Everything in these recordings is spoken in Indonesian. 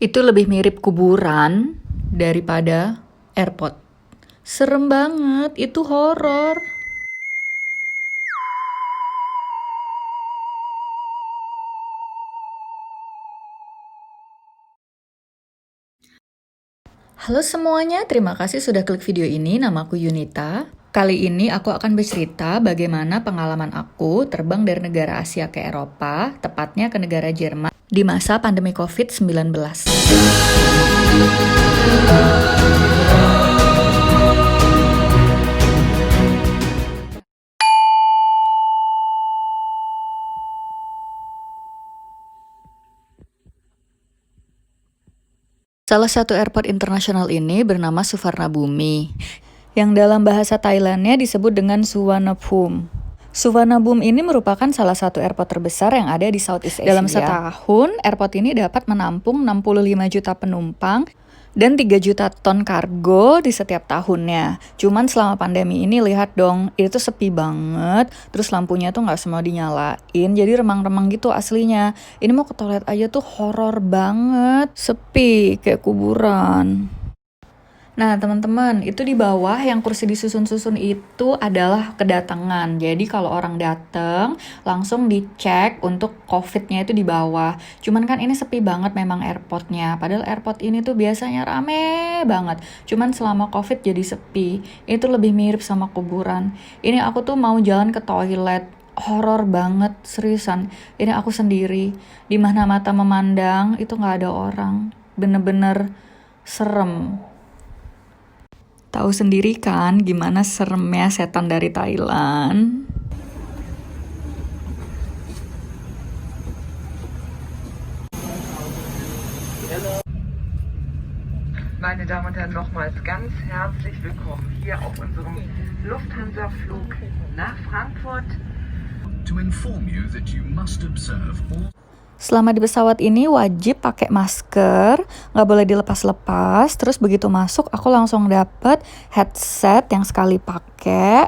Itu lebih mirip kuburan daripada airport. Serem banget, itu horor. Halo semuanya, terima kasih sudah klik video ini. Namaku Yunita. Kali ini aku akan bercerita bagaimana pengalaman aku terbang dari negara Asia ke Eropa, tepatnya ke negara Jerman, di masa pandemi COVID-19. Salah satu airport internasional ini bernama Suvarnabhumi, yang dalam bahasa Thailandnya disebut dengan Suvarnabhumi. Suvarnabhumi ini merupakan salah satu airport terbesar yang ada di Southeast Asia. Dalam setahun, airport ini dapat menampung 65 juta penumpang dan 3 juta ton kargo di setiap tahunnya. Cuman selama pandemi ini lihat dong, itu tuh sepi banget, terus lampunya tuh nggak semua dinyalain, jadi remang-remang gitu aslinya. Ini mau ke toilet aja tuh horor banget, sepi kayak kuburan. Nah teman-teman, itu di bawah yang kursi disusun-susun itu adalah kedatangan. Jadi kalau orang datang, langsung dicek untuk COVID-nya itu di bawah. Cuman kan ini sepi banget memang airportnya. Padahal airport ini tuh biasanya rame banget. Cuman selama COVID jadi sepi. Itu lebih mirip sama kuburan. Ini aku tuh mau jalan ke toilet. Horor banget, seriusan. Ini aku sendiri. Di mana mata memandang, itu gak ada orang. Bener-bener serem. Tahu sendiri kan gimana seremnya setan dari Thailand? Meine Damen und Herren, nochmals ganz herzlich willkommen hier auf unserem Lufthansa-Flug nach Frankfurt. To inform you that you must observe all. Selama di pesawat ini wajib pakai masker, nggak boleh dilepas-lepas. Terus begitu masuk, aku langsung dapet headset yang sekali pakai.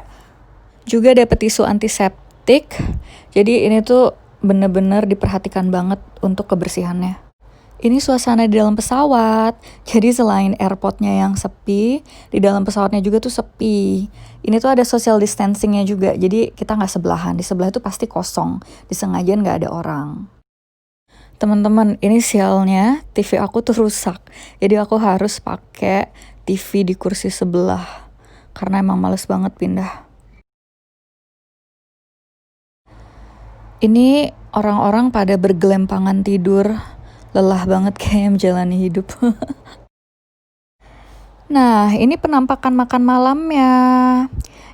Juga dapet tisu antiseptik. Jadi ini tuh bener-bener diperhatikan banget untuk kebersihannya. Ini suasana di dalam pesawat. Jadi selain airportnya yang sepi, di dalam pesawatnya juga tuh sepi. Ini tuh ada social distancingnya juga. Jadi kita nggak sebelahan. Di sebelah itu pasti kosong. Disengaja nggak ada orang. Teman-teman, ini sialnya TV aku tuh rusak. Jadi aku harus pakai TV di kursi sebelah. Karena emang males banget pindah. Ini orang-orang pada bergelempangan tidur. Lelah banget kayak menjalani hidup. Nah, ini penampakan makan malamnya.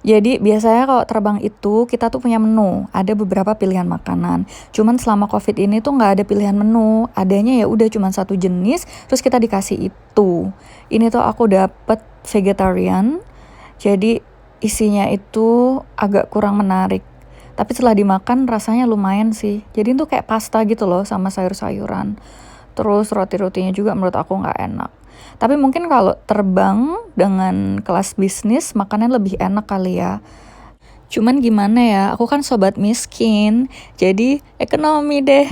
Jadi biasanya kalau terbang itu kita tuh punya menu, ada beberapa pilihan makanan. Cuman selama COVID ini tuh nggak ada pilihan menu, adanya ya udah cuman satu jenis, terus kita dikasih itu. Ini tuh aku dapet vegetarian, jadi isinya itu agak kurang menarik. Tapi setelah dimakan rasanya lumayan sih. Jadi itu kayak pasta gitu loh sama sayur-sayuran. Terus roti-rotinya juga menurut aku nggak enak. Tapi mungkin kalau terbang dengan kelas bisnis makannya lebih enak kali ya. Cuman gimana ya, aku kan sobat miskin, jadi ekonomi deh.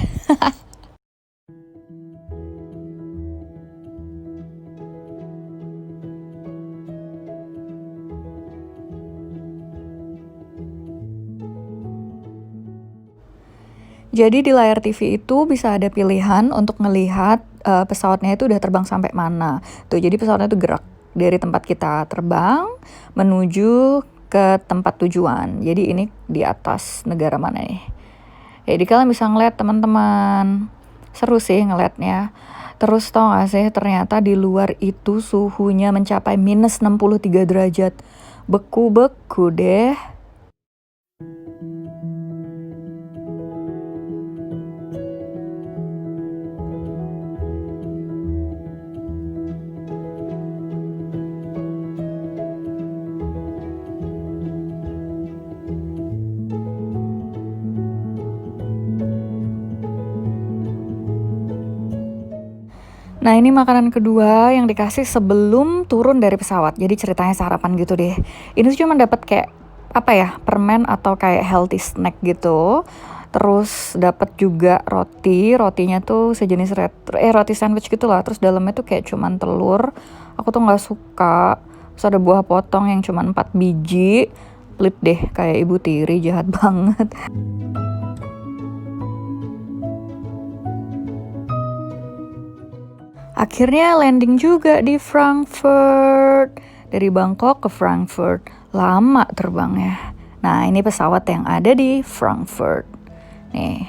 Jadi di layar TV itu bisa ada pilihan untuk ngelihat pesawatnya itu udah terbang sampai mana. Tuh, jadi pesawatnya itu gerak dari tempat kita terbang menuju ke tempat tujuan. Jadi ini di atas negara mana nih? Jadi kalian bisa ngeliat teman-teman. Seru sih ngeliatnya. Terus tau gak sih ternyata di luar itu suhunya mencapai minus 63 derajat. Beku-beku deh. Nah ini makanan kedua yang dikasih sebelum turun dari pesawat. Jadi ceritanya sarapan gitu deh. Ini tuh cuma dapat kayak apa ya, permen atau kayak healthy snack gitu. Terus dapat juga rotinya tuh sejenis roti sandwich gitu lah. Terus dalamnya tuh kayak cuman telur. Aku tuh nggak suka. Terus ada buah potong yang cuman 4 biji. Pelit deh, kayak ibu tiri, jahat banget. Akhirnya landing juga di Frankfurt. Dari Bangkok ke Frankfurt. Lama terbangnya. Nah, ini pesawat yang ada di Frankfurt. Nih.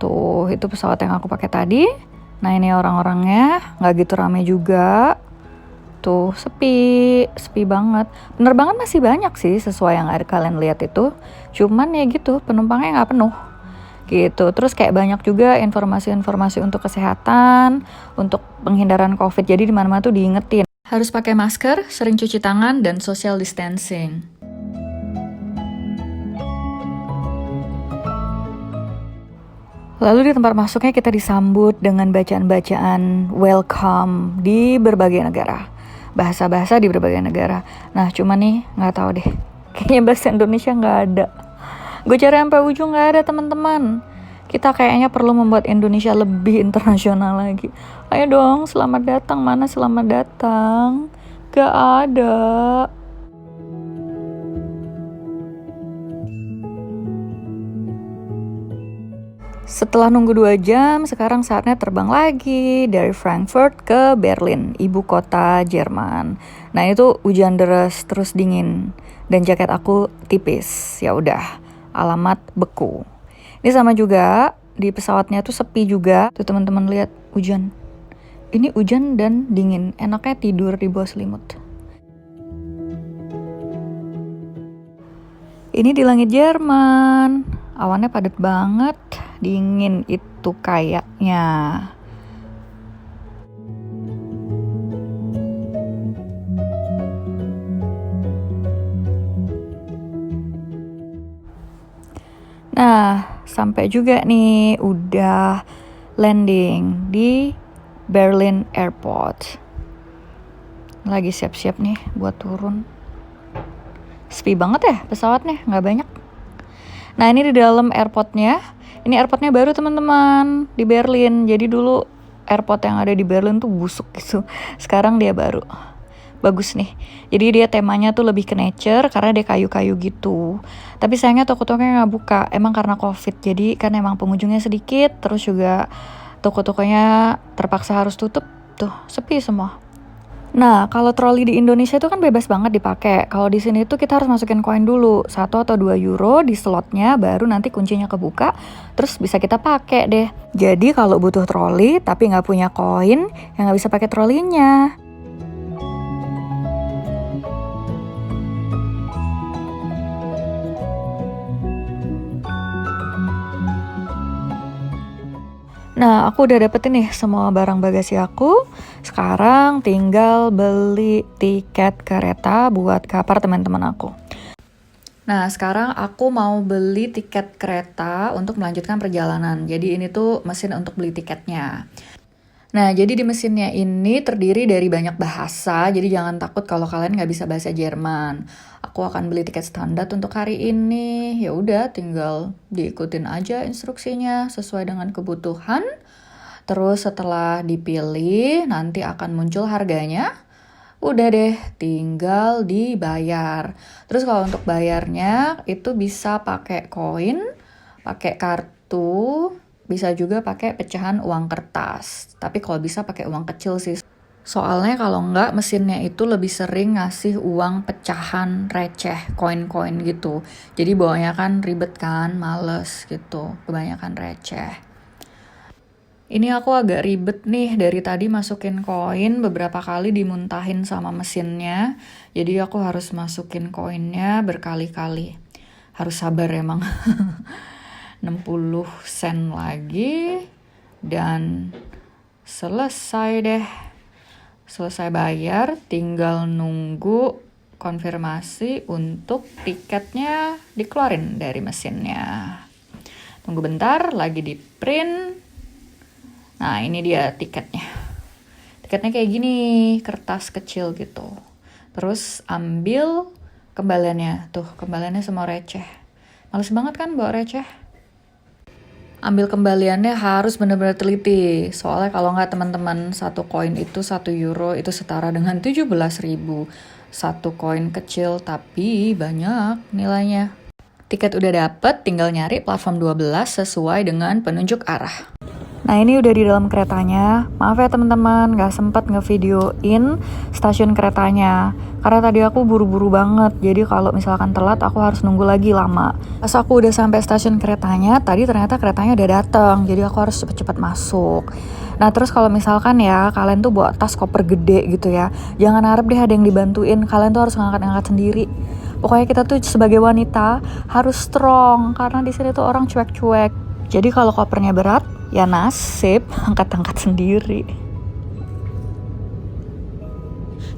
Tuh, itu pesawat yang aku pakai tadi. Nah, ini orang-orangnya. Nggak gitu rame juga. Tuh, sepi banget. Penerbangan masih banyak sih sesuai yang ada kalian lihat itu. Cuman ya gitu, penumpangnya nggak penuh. Gitu. Terus kayak banyak juga informasi-informasi untuk kesehatan, untuk penghindaran COVID. Jadi di mana-mana tuh diingetin. Harus pakai masker, sering cuci tangan, dan social distancing. Lalu di tempat masuknya kita disambut dengan bacaan-bacaan welcome di berbagai negara. Bahasa-bahasa di berbagai negara. Nah cuma nih nggak tahu deh. Kayaknya bahasa Indonesia nggak ada. Gue cari sampai ujung nggak ada teman-teman. Kita kayaknya perlu membuat Indonesia lebih internasional lagi. Ayo dong, selamat datang. Mana selamat datang? Gak ada. Setelah nunggu 2 jam, sekarang saatnya terbang lagi dari Frankfurt ke Berlin, ibu kota Jerman. Nah itu hujan deras terus dingin dan jaket aku tipis. Ya udah, alamat beku. Ini sama juga di pesawatnya tuh sepi juga. Tuh teman-teman lihat hujan. Ini hujan dan dingin. Enaknya tidur di bawah selimut. Ini di langit Jerman. Awannya padat banget. Dingin itu kayaknya. Nah, sampai juga nih udah landing di Berlin Airport. Lagi siap-siap nih buat turun. Sepi banget ya pesawatnya, nggak banyak. Nah ini di dalam airportnya. Ini airportnya baru teman-teman di Berlin. Jadi dulu airport yang ada di Berlin tuh busuk gitu. Sekarang dia baru. Bagus nih. Jadi dia temanya tuh lebih ke nature karena dia kayu-kayu gitu. Tapi sayangnya toko-tokonya nggak buka. Emang karena COVID. Jadi kan emang pengunjungnya sedikit. Terus juga toko-tokonya terpaksa harus tutup. Tuh sepi semua. Nah, kalau troli di Indonesia itu kan bebas banget dipakai. Kalau di sini tuh kita harus masukin koin dulu, 1 atau 2 euro di slotnya, baru nanti kuncinya kebuka, terus bisa kita pakai deh. Jadi kalau butuh troli tapi nggak punya koin, ya nggak bisa pakai trolinya. Nah, aku udah dapetin nih semua barang bagasi aku. Sekarang tinggal beli tiket kereta buat ke apartemen teman aku. Nah, sekarang aku mau beli tiket kereta untuk melanjutkan perjalanan. Jadi ini tuh mesin untuk beli tiketnya. Nah, jadi di mesinnya ini terdiri dari banyak bahasa, jadi jangan takut kalau kalian nggak bisa bahasa Jerman. Aku akan beli tiket standar untuk hari ini. Ya udah, tinggal diikutin aja instruksinya sesuai dengan kebutuhan. Terus setelah dipilih, nanti akan muncul harganya. Udah deh, tinggal dibayar. Terus kalau untuk bayarnya itu bisa pakai koin, pakai kartu, bisa juga pakai pecahan uang kertas. Tapi kalau bisa pakai uang kecil sih. Soalnya kalau enggak mesinnya itu lebih sering ngasih uang pecahan receh, koin-koin gitu. Jadi bawanya kan ribet kan, males gitu. Kebanyakan receh. Ini aku agak ribet nih, dari tadi masukin koin beberapa kali dimuntahin sama mesinnya. Jadi aku harus masukin koinnya berkali-kali. Harus sabar emang. 60 sen lagi dan selesai deh. Selesai bayar, tinggal nunggu konfirmasi untuk tiketnya dikeluarin dari mesinnya. Tunggu bentar, lagi di print. Nah, ini dia tiketnya. Tiketnya kayak gini, kertas kecil gitu. Terus ambil kembaliannya. Tuh, kembaliannya semua receh. Males banget kan bawa receh. Ambil kembaliannya harus benar-benar teliti. Soalnya kalau nggak teman-teman, satu koin itu 1 euro itu setara dengan 17.000. Satu koin kecil tapi banyak nilainya. Tiket udah dapet, tinggal nyari platform 12 sesuai dengan penunjuk arah. Nah ini udah di dalam keretanya. Maaf ya teman-teman, gak sempat ngevideoin stasiun keretanya karena tadi aku buru-buru banget. Jadi kalau misalkan telat aku harus nunggu lagi lama. Pas aku udah sampai stasiun keretanya, tadi ternyata keretanya udah datang. Jadi aku harus cepet-cepet masuk. Nah terus kalau misalkan ya kalian tuh bawa tas koper gede gitu ya, jangan harap deh ada yang dibantuin. Kalian tuh harus ngangkat-ngangkat sendiri. Pokoknya kita tuh sebagai wanita harus strong karena di sini tuh orang cuek-cuek. Jadi kalau kopernya berat, ya nasib, angkat-angkat sendiri.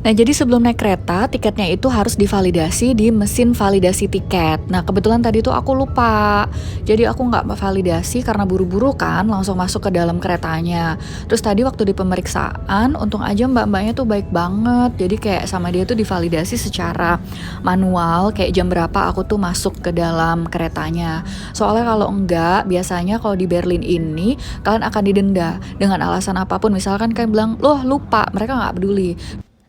Nah jadi sebelum naik kereta, tiketnya itu harus divalidasi di mesin validasi tiket. Nah kebetulan tadi tuh aku lupa, jadi aku nggak validasi karena buru-buru kan, langsung masuk ke dalam keretanya. Terus tadi waktu di pemeriksaan, untung aja mbak-mbaknya tuh baik banget. Jadi kayak sama dia tuh divalidasi secara manual, kayak jam berapa aku tuh masuk ke dalam keretanya. Soalnya kalau enggak, biasanya kalau di Berlin ini, kalian akan didenda dengan alasan apapun. Misalkan kalian bilang, loh lupa, mereka nggak peduli.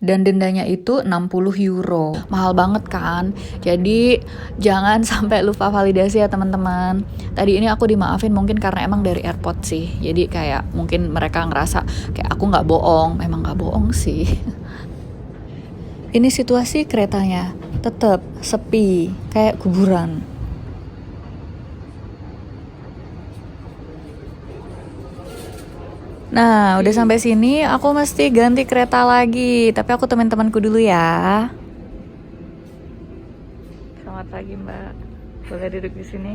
Dan dendanya itu 60 euro. Mahal banget kan? Jadi jangan sampai lupa validasi ya teman-teman. Tadi ini aku dimaafin mungkin karena emang dari airport sih. Jadi kayak mungkin mereka ngerasa kayak aku nggak bohong. Memang nggak bohong sih. Ini situasi keretanya tetap sepi kayak kuburan. Nah, udah sampai sini, aku mesti ganti kereta lagi. Tapi aku teman-temanku dulu ya. Selamat pagi, Mbak. Boleh duduk di sini?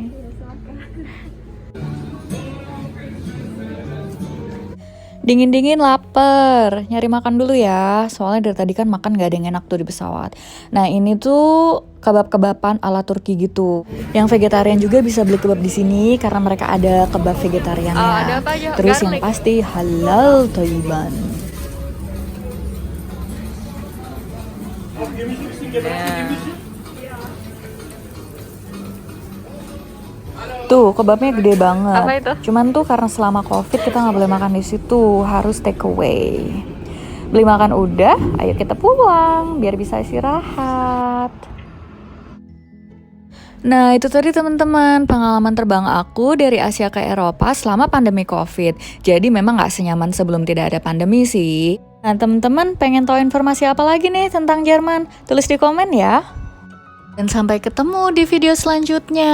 Dingin-dingin lapar, nyari makan dulu ya. Soalnya dari tadi kan makan gak ada yang enak tuh di pesawat. Nah ini tuh kebab-kebaban ala Turki gitu. Yang vegetarian juga bisa beli kebab di sini karena mereka ada kebab vegetariannya. Terus yang pasti halal Thailand. Tuh kebabnya gede banget. Apa itu? Cuman tuh karena selama COVID kita nggak boleh makan di situ, harus take away. Beli makan udah, ayo kita pulang biar bisa istirahat. Nah itu tadi teman-teman pengalaman terbang aku dari Asia ke Eropa selama pandemi COVID. Jadi memang nggak senyaman sebelum tidak ada pandemi sih. Nah teman-teman pengen tahu informasi apa lagi nih tentang Jerman? Tulis di komen ya. Dan sampai ketemu di video selanjutnya.